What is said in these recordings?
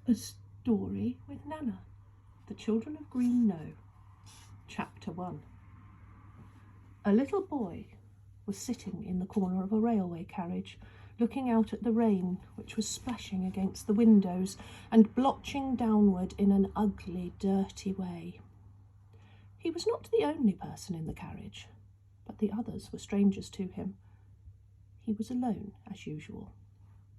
A Story with Nana. The Children of Green Knowe. Chapter 1. A little boy was sitting in the corner of a railway carriage, looking out at the rain, which was splashing against the windows and blotching downward in an ugly, dirty way. He was not the only person in the carriage, but the others were strangers to him. He was alone, as usual.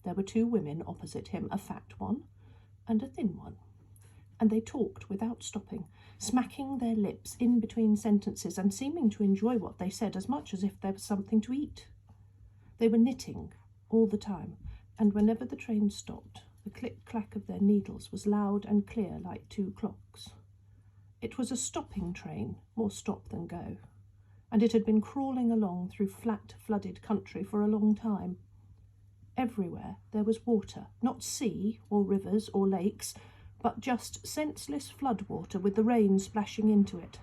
There were two women opposite him, a fat one and a thin one, and they talked without stopping, smacking their lips in between sentences and seeming to enjoy what they said as much as if there was something to eat. They were knitting all the time, and whenever the train stopped, the click-clack of their needles was loud and clear like two clocks. It was a stopping train, more stop than go, and it had been crawling along through flat, flooded country for a long time. Everywhere there was water, not sea or rivers or lakes, but just senseless floodwater with the rain splashing into it.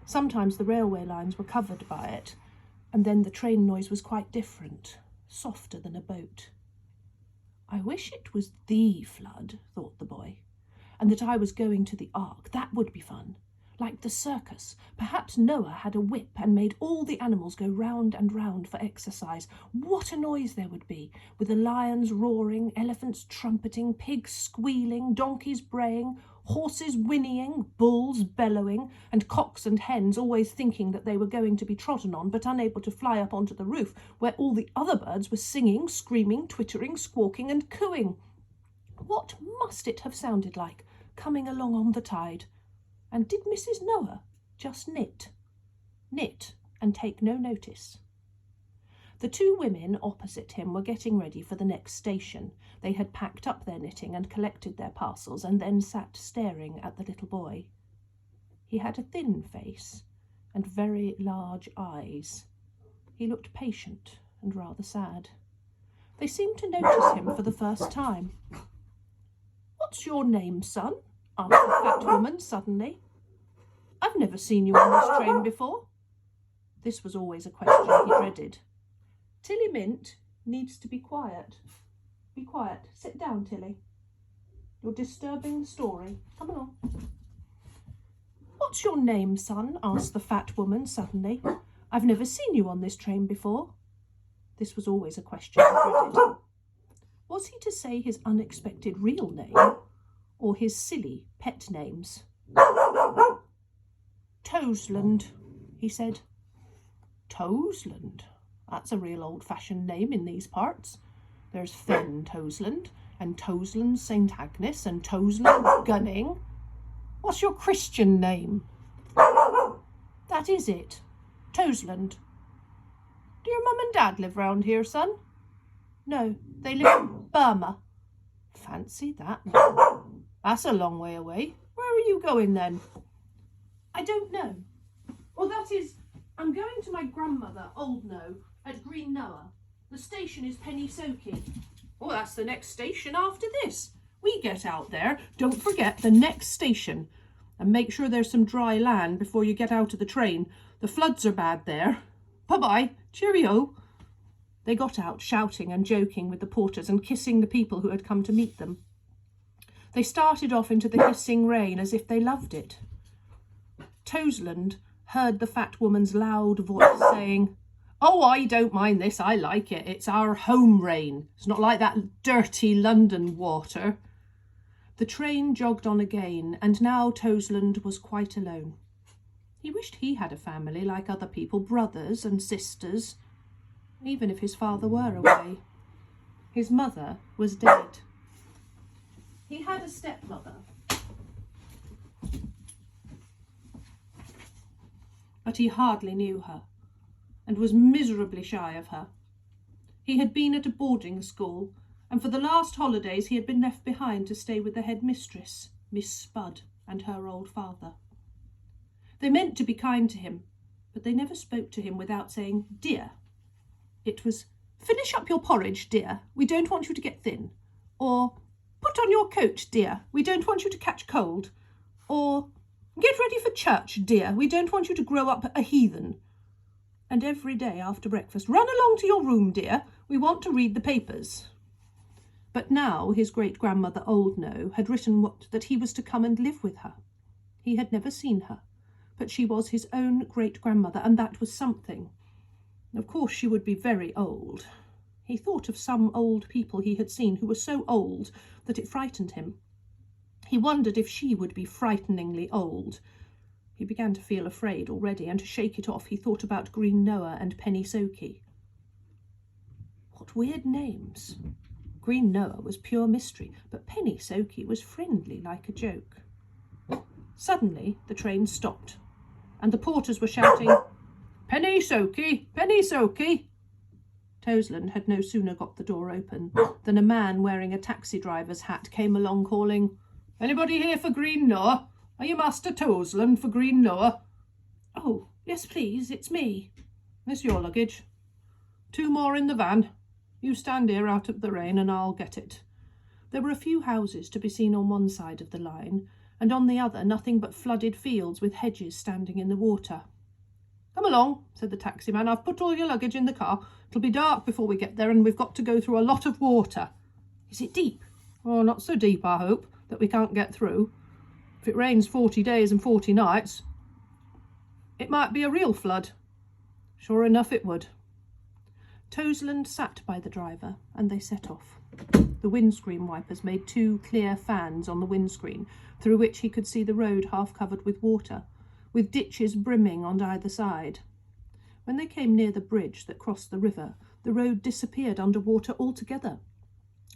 Sometimes the railway lines were covered by it, and then the train noise was quite different, softer than a boat. I wish it was the flood, thought the boy, and that I was going to the Ark. That would be fun. Like the circus, perhaps Noah had a whip and made all the animals go round and round for exercise. What a noise there would be, with the lions roaring, elephants trumpeting, pigs squealing, donkeys braying, horses whinnying, bulls bellowing, and cocks and hens always thinking that they were going to be trodden on, but unable to fly up onto the roof, where all the other birds were singing, screaming, twittering, squawking, and cooing. What must it have sounded like, coming along on the tide? And did Mrs. Noah just knit and take no notice? The two women opposite him were getting ready for the next station. They had packed up their knitting and collected their parcels and then sat staring at the little boy. He had a thin face and very large eyes. He looked patient and rather sad. They seemed to notice him for the first time. "What's your name, son?" asked the fat woman suddenly. "I've never seen you on this train before." This was always a question he dreaded. "Tilly Mint needs to be quiet. Be quiet. Sit down, Tilly. You're disturbing the story. Come along." "What's your name, son?" asked the fat woman suddenly. "I've never seen you on this train before." This was always a question he dreaded. Was he to say his unexpected real name, or his silly pet names? "Toesland," he said. "Toesland? That's a real old-fashioned name in these parts. There's Fen Toesland, and Toesland St. Agnes, and Toesland Gunning. What's your Christian name?" "That is it. Toesland." "Do your mum and dad live round here, son?" "No, they live in Burma." "Fancy that. That's a long way away. Where are you going then?" "I don't know. Well, that is, I'm going to my grandmother, Old Knowe, at Green Knowe. The station is Penny Soaky." "Oh, that's the next station after this. We get out there. Don't forget the next station. And make sure there's some dry land before you get out of the train. The floods are bad there. Bye-bye. Cheerio." They got out, shouting and joking with the porters and kissing the people who had come to meet them. They started off into the hissing rain as if they loved it. Toesland heard the fat woman's loud voice saying, "Oh, I don't mind this, I like it. It's our home rain. It's not like that dirty London water." The train jogged on again, and now Toesland was quite alone. He wished he had a family like other people, brothers and sisters, even if his father were away. His mother was dead. He had a stepmother, but he hardly knew her and was miserably shy of her. He had been at a boarding school, and for the last holidays he had been left behind to stay with the headmistress, Miss Spud, and her old father. They meant to be kind to him, but they never spoke to him without saying, "Dear." It was, "Finish up your porridge, dear. We don't want you to get thin." Or, "Put on your coat, dear. We don't want you to catch cold." Or, "Get ready for church, dear. We don't want you to grow up a heathen." And every day after breakfast, "Run along to your room, dear. We want to read the papers." But now his great-grandmother Old Knowe had written that he was to come and live with her. He had never seen her, but she was his own great-grandmother, and that was something. Of course she would be very old. He thought of some old people he had seen who were so old that it frightened him. He wondered if she would be frighteningly old. He began to feel afraid already, and to shake it off he thought about Green Knowe and Penny Soaky. What weird names! Green Knowe was pure mystery, but Penny Soaky was friendly like a joke. Suddenly the train stopped, and the porters were shouting, "Penny Soaky! Penny Soaky!" Toseland had no sooner got the door open than a man wearing a taxi driver's hat came along calling, "Anybody here for Green Knowe? Are you Master Toseland for Green Knowe?" "Oh, yes, please, it's me." "This your luggage? 2 more in the van. You stand here out of the rain and I'll get it." There were a few houses to be seen on one side of the line, and on the other nothing but flooded fields with hedges standing in the water. "Come along," said the taxi-man. "I've put all your luggage in the car. It'll be dark before we get there, and we've got to go through a lot of water." "Is it deep?" "Oh, not so deep, I hope, that we can't get through. If it rains 40 days and 40 nights, it might be a real flood." Sure enough it would. Toseland sat by the driver, and they set off. The windscreen wipers made 2 clear fans on the windscreen, through which he could see the road half covered with water, with ditches brimming on either side. When they came near the bridge that crossed the river, the road disappeared under water altogether,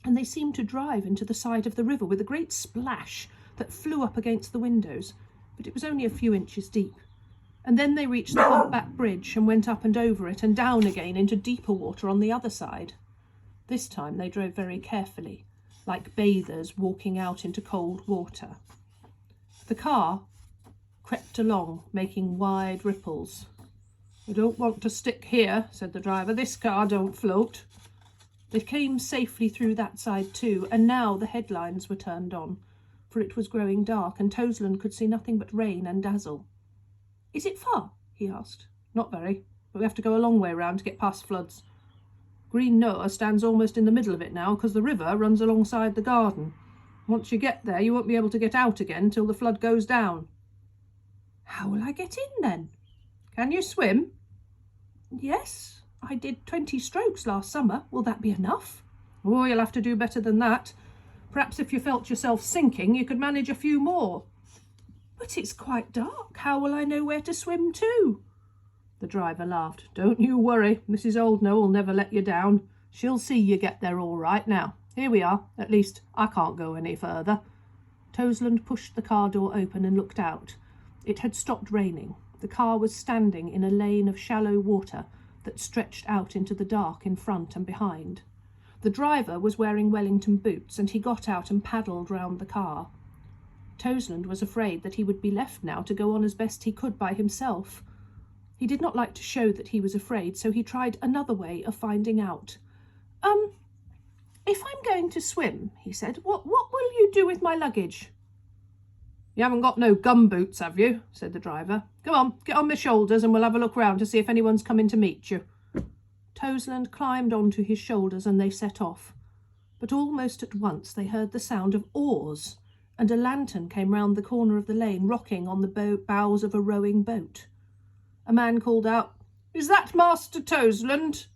and they seemed to drive into the side of the river with a great splash that flew up against the windows, but it was only a few inches deep. And then they reached the humpback bridge and went up and over it and down again into deeper water on the other side. This time they drove very carefully, like bathers walking out into cold water. The car crept along, making wide ripples. "I don't want to stick here," said the driver. "This car don't float." They came safely through that side too, and now the headlines were turned on, for it was growing dark and Toseland could see nothing but rain and dazzle. "Is it far?" he asked. "Not very, but we have to go a long way round to get past floods. Green Knowe stands almost in the middle of it now, because the river runs alongside the garden. Once you get there, you won't be able to get out again till the flood goes down." "How will I get in then?" "Can you swim?" "Yes, I did 20 strokes last summer. Will that be enough?" "Oh, you'll have to do better than that. Perhaps if you felt yourself sinking, you could manage a few more." "But it's quite dark. How will I know where to swim to?" The driver laughed. "Don't you worry. Mrs. Old Knowe will never let you down. She'll see you get there all right. Now, here we are. At least, I can't go any further." Toseland pushed the car door open and looked out. It had stopped raining. The car was standing in a lane of shallow water that stretched out into the dark in front and behind. The driver was wearing Wellington boots, and he got out and paddled round the car. Toseland was afraid that he would be left now to go on as best he could by himself. He did not like to show that he was afraid, so he tried another way of finding out. If I'm going to swim," he said, what will you do with my luggage?" "You haven't got no gum boots, have you?" said the driver. "Go on, get on my shoulders and we'll have a look round to see if anyone's coming to meet you." Toseland climbed onto his shoulders and they set off. But almost at once they heard the sound of oars, and a lantern came round the corner of the lane, rocking on the bows of a rowing boat. A man called out, "Is that Master Toseland?"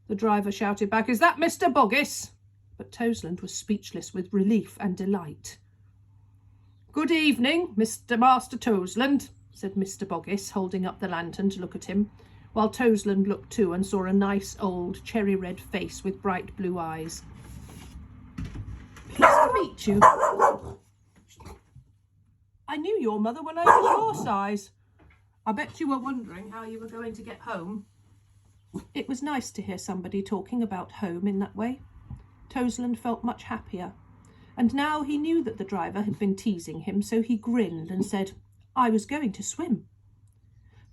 The driver shouted back, "Is that Mr. Boggis?" But Toseland was speechless with relief and delight. "Good evening, Mr. Master Toseland," said Mr. Boggis, holding up the lantern to look at him, while Toseland looked too and saw a nice old cherry-red face with bright blue eyes. "Pleased to meet you. I knew your mother when I was your size. I bet you were wondering how you were going to get home." It was nice to hear somebody talking about home in that way. Toseland felt much happier, and now he knew that the driver had been teasing him, so he grinned and said, "I was going to swim."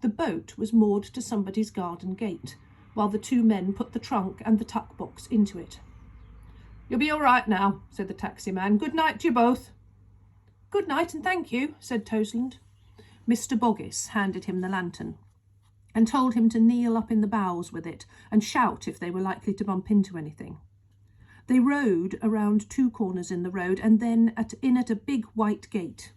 The boat was moored to somebody's garden gate, while the 2 men put the trunk and the tuck box into it. "You'll be all right now," said the taxi-man. "Good night to you both." "Good night and thank you," said Toseland. Mr. Boggis handed him the lantern and told him to kneel up in the bows with it and shout if they were likely to bump into anything. They rode around 2 corners in the road and then in at a big white gate.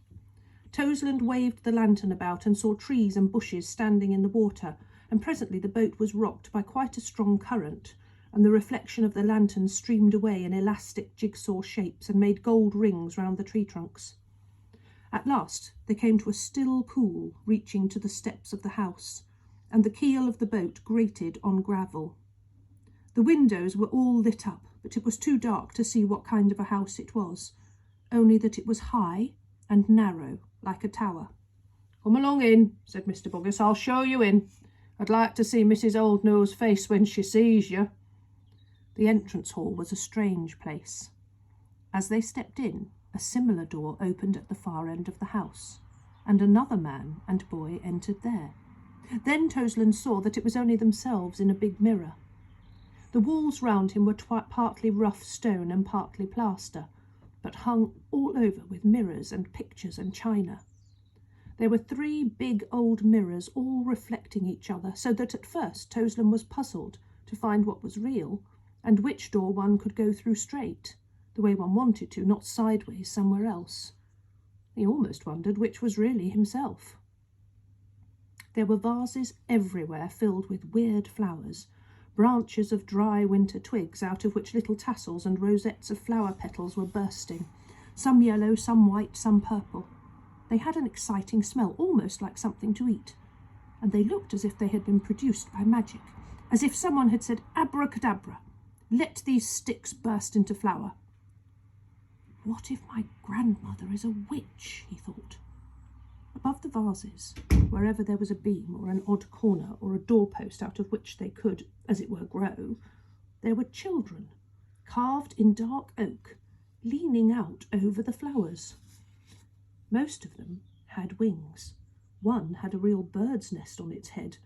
Toseland waved the lantern about and saw trees and bushes standing in the water, and presently the boat was rocked by quite a strong current, and the reflection of the lantern streamed away in elastic jigsaw shapes and made gold rings round the tree trunks. At last they came to a still pool reaching to the steps of the house, and the keel of the boat grated on gravel. The windows were all lit up, but it was too dark to see what kind of a house it was, only that it was high and narrow, like a tower. "Come along in," said Mr. Boggis. "I'll show you in. I'd like to see Mrs. Oldknow's face when she sees you." The entrance hall was a strange place. As they stepped in, a similar door opened at the far end of the house, and another man and boy entered there. Then Toseland saw that it was only themselves in a big mirror. The walls round him were partly rough stone and partly plaster, but hung all over with mirrors and pictures and china. There were 3 big old mirrors, all reflecting each other, so that at first Toseland was puzzled to find what was real, and which door one could go through straight, the way one wanted to, not sideways somewhere else. He almost wondered which was really himself. There were vases everywhere filled with weird flowers, branches of dry winter twigs out of which little tassels and rosettes of flower petals were bursting, some yellow, some white, some purple. They had an exciting smell, almost like something to eat, and they looked as if they had been produced by magic, as if someone had said, "Abracadabra, let these sticks burst into flower." "What if my grandmother is a witch?" he thought. Above the vases, wherever there was a beam or an odd corner or a doorpost out of which they could, as it were, grow, there were children, carved in dark oak, leaning out over the flowers. Most of them had wings. One had a real bird's nest on its head,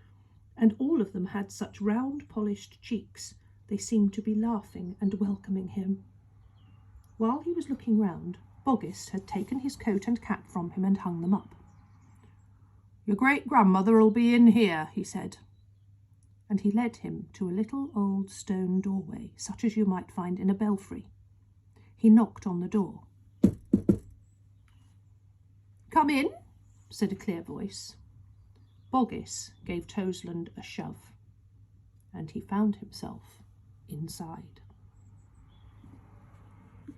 and all of them had such round, polished cheeks they seemed to be laughing and welcoming him. While he was looking round, Boggis had taken his coat and cap from him and hung them up. "Your great-grandmother'll be in here," he said, and he led him to a little old stone doorway, such as you might find in a belfry. He knocked on the door. "Come in," said a clear voice. Boggis gave Toseland a shove, and he found himself inside.